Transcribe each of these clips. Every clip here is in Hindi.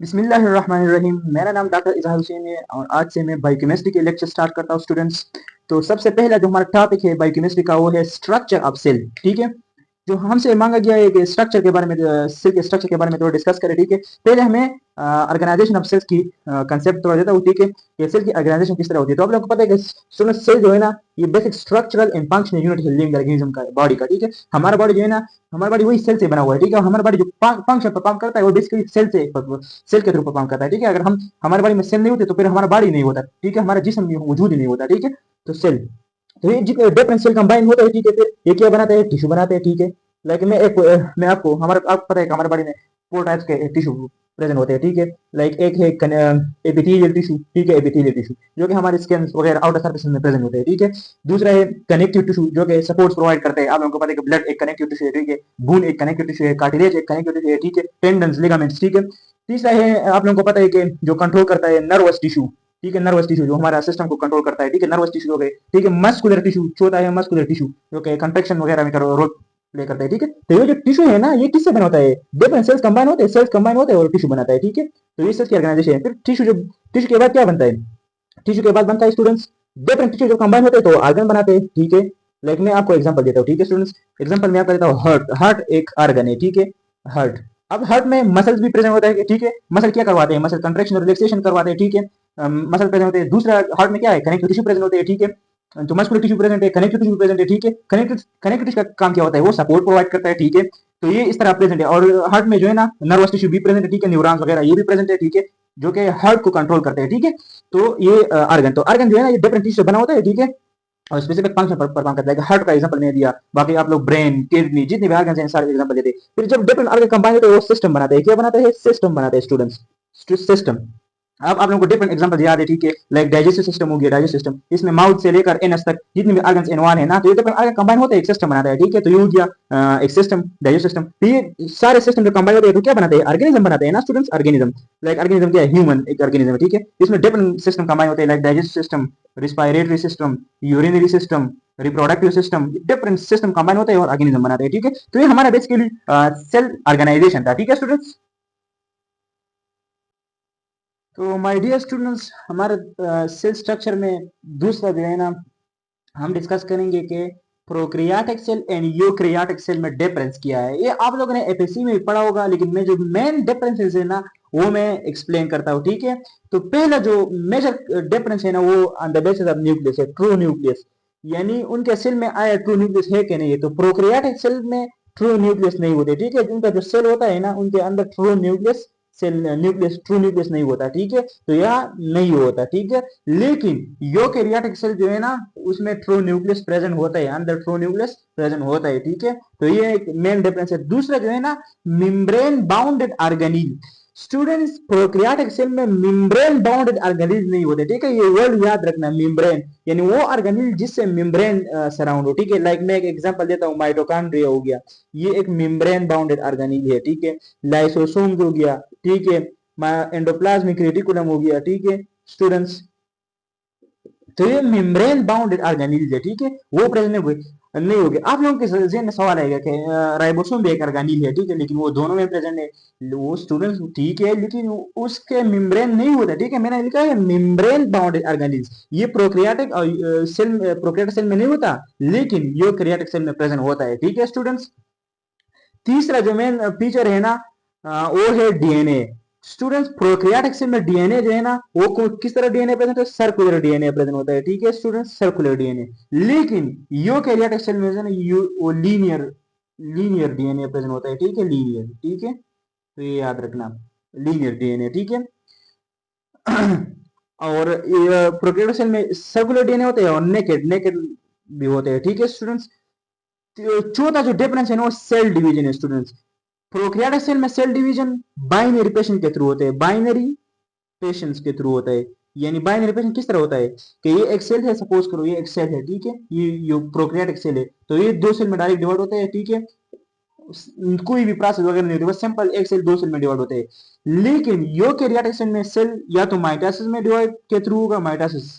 बिस्मिल्लाहिर्रहमानिर्रहीम। मेरा नाम डॉक्टर इजहार हुसैन है और आज से मैं बायोकेमिस्ट्री के लेक्चर स्टार्ट करता हूँ स्टूडेंट्स। तो सबसे पहला जो हमारा टॉपिक है बायोकेमिस्ट्री का वो है स्ट्रक्चर ऑफ सेल। ठीक है, जो हमसे मांगा गया है कि स्ट्रक्चर के बारे में, सेल के स्ट्रक्चर के बारे में थोड़ा डिस्कस करें। ठीक है, पहले हमें ऑर्गेनाइजेशन ऑफ सेल्स की कंसेप्ट थोड़ा देता हूँ। ठीक है, ये सेल की ऑर्गेनाइजेशन किस तरह होती है। तो आप लोगों को पता है कि स्टूडेंट सेल जो है ना, ये basic structural and functional unit है लिविंग ऑर्गेनिज्म का, बॉडी का। ठीक है, हमारा बॉडी जो है ना, हमारा बॉडी वही सेल से बना हुआ है। ठीक है, हमारा बॉडी जो फंक्शन परफॉर्म करता है वो बेसिकली सेल के थ्रू परफॉर्म करता है। ठीक है, अगर हम हमारे बॉडी में सेल नहीं होते तो फिर हमारा बॉडी नहीं होता। ठीक है, हमारा जिस्म वजूद ही नहीं होता। ठीक है, तो सेल, तो ये जितने डिफरेंट सेल कंबाइन होते हैं, ठीक है, फिर ये क्या बनाते हैं, टिश्यू बनाते हैं। ठीक है, लाइक मैं आपको हमारा आपको पता है कि हमारे बॉडी में 4 टाइप्स के टिश्यू प्रेजेंट होते हैं। ठीक है, लाइक एक है एपिथेलियल टिश्यू। ठीक है, एपिथेलियल टिश्यू जो कि हमारे स्किन वगैरह आउटर सर्फेस में प्रेजेंट होते हैं। ठीक है, दूसरा है कनेक्टिव टिश्यू जो कि सपोर्ट प्रोवाइड करते हैं। आप लोगों को पता है कि ब्लड एक कनेक्टिव टिश्यू है। ठीक है, बून एक कनेक्टिव टिश्यू है, कार्टिलेज एक कनेक्टिव टिश्यू है। ठीक है, टेंडन्स, लिगामेंट्स। ठीक है, तीसरा है आप लोगों को पता है कि जो कंट्रोल करता है नर्वस टिश्यू। ठीक है, नर्वस टिश्यू जो हमारा सिस्टम को कंट्रोल करता है। ठीक है, नर्वस टिश्यू हो गए। ठीक है, मस्कुलर टिश्यू, चौथा है मस्कुलर टिश्यू जो कि कंट्रैक्शन वगैरह में रोल प्ले करता है। ठीक है, तो ये जो टिश्यू है ना, ये किससे बना होता है, डिफरेंट सेल्स कंबाइन होते हैं और टिश्यू बनाता है। ठीक है, तो ये सेल्स की ऑर्गेनाइजेशन है। फिर टिश्यू के बाद क्या बनता है, टिश्यू के बाद बनता है स्टूडेंट्स डिफरेंट टिश्यू जो कंबाइन होते हैं तो ऑर्गन बनाते हैं। ठीक है, लाइक मैं आपको एग्जांपल देता हूँ। ठीक है स्टूडेंट्स, एग्जांपल मैं आपको देता हूँ हार्ट। हार्ट एक ऑर्गन है। ठीक है, हार्ट, अब हार्ट में मसल्स भी प्रेजेंट होता है। ठीक है, मसल क्या करवाते हैं, मसल कंट्रैक्शन और रिलैक्सेशन करवाते हैं। ठीक है, मसल प्रेजेंट होते हैं। दूसरा हार्ट में क्या है, कनेक्टिव टिश्यू प्रेजेंट होते हैं। ठीक है, तो मस्कुलर टिश्यू प्रेजेंट है, कनेक्टिव टिश्यू प्रेजेंट है। ठीक है, कनेक्टिव टिश्यू का काम क्या होता है, वो सपोर्ट प्रोवाइड करता है। ठीक है, तो ये इस तरह प्रेजेंट है। और हार्ट में जो है ना, नर्वस टिश्यू भी प्रेजेंट है। ठीक है, न्यूरॉन्स वगैरह ये भी प्रेजेंट है। ठीक है, जो कि हार्ट को कंट्रोल करते हैं। ठीक है, तो ये आर्गन जो है ना, ये डिफरेंट टिश्यू से बना होता है। ठीक है, और स्पेसिफिक फंक्शन पर परफॉर्म करता है। हार्ट का एग्जांपल नहीं दिया, बाकी आप लोग ब्रेन, किडनी, जितने भी ऑर्गन हैं सारे एग्जांपल देते हैं। फिर जब डिफरेंट ऑर्गन कंबाइन होते हैं वो सिस्टम बनाते हैं। क्या बनाते हैं, सिस्टम बनाते हैं स्टूडेंट्स, सिस्टम। अब आप लोगों को डिफरेंट एग्जांपल याद है। ठीक है, लाइक डाइजेस्टिव सिस्टम हो गया, डाइजेस्टिव सिस्टम, इसमें माउथ से लेकर एनस तक जितने भी ऑर्गन्स इन्वॉल्व है ना, तो ये डिफरेंट ऑर्गन कंबाइन होते हैं एक सिस्टम बनाता है। ठीक है, तो ये हो गया एक सिस्टम, डाइजेस्टिव सिस्टम। तो ये सारे सिस्टम जो कंबाइन होते हैं तो क्या बनाते हैं, ऑर्गेनिज्म बनाते हैं ना स्टूडेंट्स, ऑर्गेनिज्म। लाइक ऑर्गेनिज्म क्या है, ह्यूमन एक ऑर्गेनिज्म है। ठीक है, इसमें डिफरेंट सिस्टम कंबाइन होते हैं, like digestive system, respiratory system, urinary system, reproductive system, different system combine होते हैं और ऑर्गेनिज्म बनाते हैं। ठीक है, तो ये हमारा बेसिकली सेल ऑर्गेनाइजेशन था। ठीक है स्टूडेंट्स, तो माय डियर स्टूडेंट्स, हमारे सेल स्ट्रक्चर में दूसरा जो है ना, हम डिस्कस करेंगे कि प्रोक्रियाटिक सेल एंड यूक्रियाटिक सेल में डिफरेंस क्या है। ये आप लोगों ने एफएससी में भी पढ़ा होगा, लेकिन मैं जो मेन डिफरेंसेस है ना वो मैं एक्सप्लेन करता हूँ। ठीक है, तो पहला जो मेजर डिफरेंस है ना, वो on the basis of nucleus है, ट्रू न्यूक्लियस। यानी उनके सेल में आया ट्रू न्यूक्लियस है कि नहीं है। तो प्रोक्रियाटिक सेल में ट्रू न्यूक्लियस नहीं होते। ठीक है, उनका जो सेल होता है ना, उनके अंदर true nucleus, cell nucleus, true nucleus नहीं होता। ठीक है, तो यह नहीं होता। ठीक है, लेकिन यूकेरियोटिक सेल जो है ना, उसमें ट्रू न्यूक्लियस प्रेजेंट होता है, अंदर ट्रू न्यूक्लियस प्रेजेंट होता है। ठीक है, तो ये एक मेन डिफरेंस है। दूसरा जो है ना, मेम्ब्रेन बाउंडेड ऑर्गेनील। स्टूडेंट्स, प्रोक्रियाटिक सेल में मेम्ब्रेन बाउंडेड ऑर्गेनील नहीं होते। ठीक है, ये वर्ड याद रखना, मेम्ब्रेन यानी वो ऑर्गेनील जिससे मेम्ब्रेन सराउंड हो। ठीक है, लाइक मैं एक एग्जांपल देता हूँ, माइटोकॉन्ड्रिया हो गया, ये एक मेम्ब्रेन बाउंडेड ऑर्गेनील है। ठीक है, लाइसोसोम हो गया। ठीक है, एंडोप्लाज्मिक रेटिकुलम हो गया। ठीक है स्टूडेंट्स, तो ये मेम्ब्रेन बाउंडेड ऑर्गेनील है। ठीक है, वो प्रेजेंट नहीं होगी। आप लोगों के जहन में सवाल आएगा कि राइबोसोम भी एक ऑर्गेनील है। ठीक है, लेकिन वो दोनों में प्रेजेंट है। वो स्टूडेंट्स ठीक है, लेकिन उसके मेम्ब्रेन नहीं होता। ठीक है, मैंने लिखा है मेम्ब्रेन बाउंडेड ऑर्गेनील्स। ये प्रोक्रियाटिक सेल, प्रोक्रियाटिक सेल में नहीं होता, लेकिन यूकेरियोटिक सेल में प्रेजेंट होता है। ठीक है स्टूडेंट्स, तीसरा जो मेन फीचर है ना, वो है डीएनए। स्टूडेंट्स, प्रोकैरियोटिक सेल में डीएनए जो है ना, वो किस तरह डीएनए प्रेजेंट है, सर्कुलर डीएनए प्रेजेंट होता है। ठीक है स्टूडेंट्स, सर्कुलर डीएनए। लेकिन यूकेरियोटिक सेल में जो है ना, वो लीनियर लीनियर डीएनए प्रेजेंट होता है। ठीक है, लीनियर। ठीक है, तो ये याद रखना, लीनियर डीएनए। ठीक है, और प्रोकैरियोटिक सेल में सर्कुलर डीएनए होते हैं और नेकेड नेकेड भी होते हैं। ठीक है स्टूडेंट्स, चौथा जो डिफरेंस है ना, वो सेल डिवीजन है स्टूडेंट्स। प्रोकैरियोटिक सेल में सेल डिवीजन बाइनरी पेशन के थ्रू होते हैं, बाइनरी पेशेंस के थ्रू होता है। यानी बाइनरी पेशन किस तरह होता है कि ये एक सेल है, सपोज करो ये एक सेल है। ठीक है, ये प्रोकैरियोटिक सेल है, तो ये दो सेल में डायरेक्ट डिवाइड होते हैं। ठीक है, कोई भी प्रोसेस वगैरह नहीं होती, बस सिंपल एक सेल दो सेल में डिवाइड होते हैं। लेकिन यूकेरियोटिक सेल में सेल या तो माइटोसिस में डिवाइड के थ्रू होगा, माइटोसिस,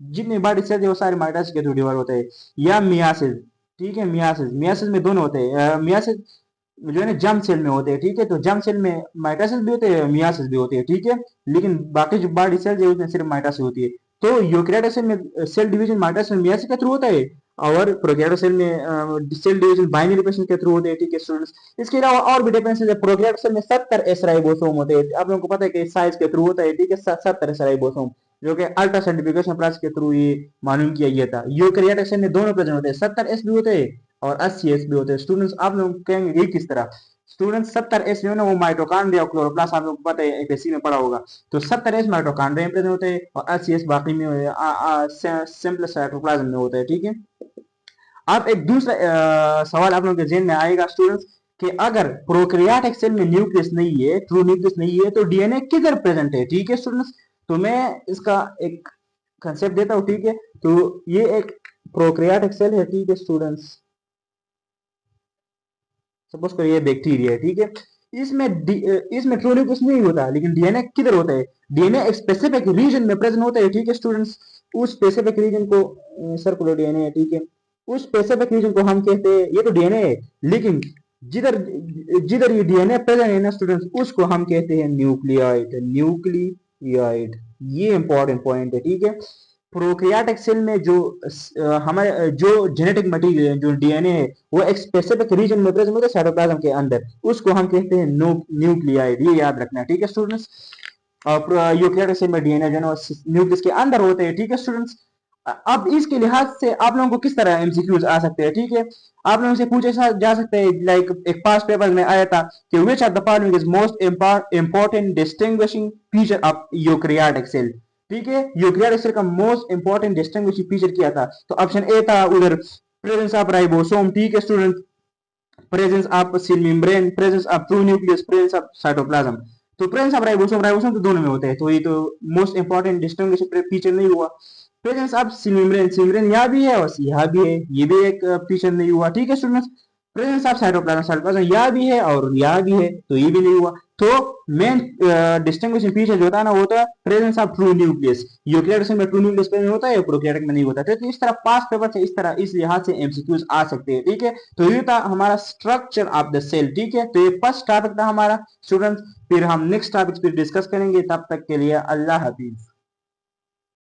जितने बॉडी सेल है वो सारे माइटोसिस के थ्रू डिवाइड होते हैं, या मियासिस। ठीक है, मियासिस, मियासिस में दोनों होते हैं, मियासिस जो है ना जर्म सेल में होते हैं, ठीक है। तो जर्म सेल में माइटोसिस भी होते हैं, मियासिस भी होती है, ठीक है। लेकिन बाकी जो बॉडी सेल है उसमें सिर्फ माइटोसिस होती है। तो यूकेरियोटिक सेल में सेल डिवीजन माइटोसिस और मियासिस के थ्रू होता है, और प्रोकैरियोटिक सेल में सेल डिवीजन बाइनरी रिप्रेजेंटेशन के थ्रू होते हैं, ठीक है स्टूडेंट्स। इसके अलावा और भी डिफरेंसेस है। प्रोकैरियोटिक सेल में 70 एस राइबोसोम होते हैं, आप लोगों को पता है कि साइज के थ्रू होता है, ठीक है, 70 एस राइबोसोम, जो कि अल्ट्रा सेंट्रीफ्यूगेशन प्रोसेस के थ्रू ये मालूम किया गया था। यूकेरियोटिक सेल में दोनों प्रेजेंट होते हैं, 70 एस भी होते हैं और 80 एस भी होते हैं। स्टूडेंट्स आप लोग कहेंगे ये किस तरह? स्टूडेंट 70 एस जो है ना वो माइटोकॉन्ड्रिया और क्लोरोप्लास्ट, आप लोगों को पता है एफएससी में पढ़ा होगा। तो 70 एस माइटोकॉन्ड्रिया में प्रेजेंट होते हैं और 80 एस बाकी में सिंपल साइटोप्लाज्म में होता है, ठीक है। अब एक दूसरा सवाल आप लोगों के जेहन में आएगा स्टूडेंट्स, कि अगर प्रोकैरियोटिक सेल में न्यूक्लियस नहीं है, ट्रू न्यूक्लियस नहीं है, तो डीएनए किधर प्रेजेंट है, ठीक है स्टूडेंट्स। तो मैं इसका एक कंसेप्ट देता हूं, ठीक है। तो ये एक प्रोकैरियोटिक सेल है, ठीक है स्टूडेंट्स। सपोज करो ये बैक्टीरिया है, ठीक है। इसमें इसमें ट्रू न्यूक्लियस नहीं होता, लेकिन डीएनए किधर होता है? डीएनए एक स्पेसिफिक रीजन में प्रेजेंट होता है, ठीक है स्टूडेंट्स। उस स्पेसिफिक रीजन को सर्कुलर डीएनए है, ठीक है। उस स्पेसिफिक रीजन को हम कहते हैं, ये तो डीएनए है, लेकिन जिधर जिधर ये डीएनए प्रेजेंट है ना स्टूडेंट्स, उसको हम कहते हैं न्यूक्लियाइड। न्यूक्लियाइड, ये इंपॉर्टेंट पॉइंट है, ठीक है। प्रोकैरियोटिक सेल में जो हमारे जो जेनेटिक मटेरियल है, जो डीएनए है, वो एक स्पेसिफिक रीजन में प्रेजेंट होता है साइटोप्लाज्म के अंदर, उसको हम कहते हैं न्यूक्लियाइड। ये याद रखना है, ठीक है स्टूडेंट्स। और यूकेरियोटिक सेल में डीएनए जो है न्यूक्लियस के अंदर होते हैं, ठीक है स्टूडेंट्स। अब इसके लिहाज से आप लोगों को किस तरह एमसीक्यूज आ सकते हैं, ठीक है। आप लोगों से पूछे जा सकते हैं, लाइक एक पास्ट पेपर में आया था कि which of the following is most important distinguishing feature of eukaryotic cell, ठीक है। यूकेरियोटिक सेल का मोस्ट इंपॉर्टेंट डिस्टिंग्विशिंग फीचर क्या था? तो ऑप्शन ए था उधर प्रेजेंस ऑफ राइबोसोम, ठीक है student, presence of cell membrane, presence of true nucleus, presence of cytoplasm. तो प्रेजेंस ऑफ राइबोसोम, राइबोसोम तो दोनों में होते हैं, तो ये तो मोस्ट इंपॉर्टेंट डिस्टिंग्विशिंग फीचर नहीं हुआ। Presence of cell membrane, cell membrane यहाँ भी है और यहाँ भी है, ये भी एक फीचर नहीं हुआ, ठीक है students. Presence of cytoplasm, cytoplasm यहाँ भी है और यहाँ भी है, तो ये भी नहीं हुआ। तो मेन डिस्टिंग्विशिंग फीचर जो होता है ना, वो होता है presence of true nucleus. Eukaryotic cell में ट्रू न्यूक्लियस प्रेजेंट होता है, प्रोकैरियोटिक में नहीं होता। तो इस तरह पास्ट पेपर से इस तरह इस लिहाज से एमसीक्यूज आ सकते हैं, ठीक है। तो ये था हमारा स्ट्रक्चर ऑफ द सेल, ठीक है। तो ये फर्स्ट टॉपिक था हमारा स्टूडेंट्स। फिर हम नेक्स्ट टॉपिक पे डिस्कस करेंगे, तब तक के लिए अल्लाह हाफिज।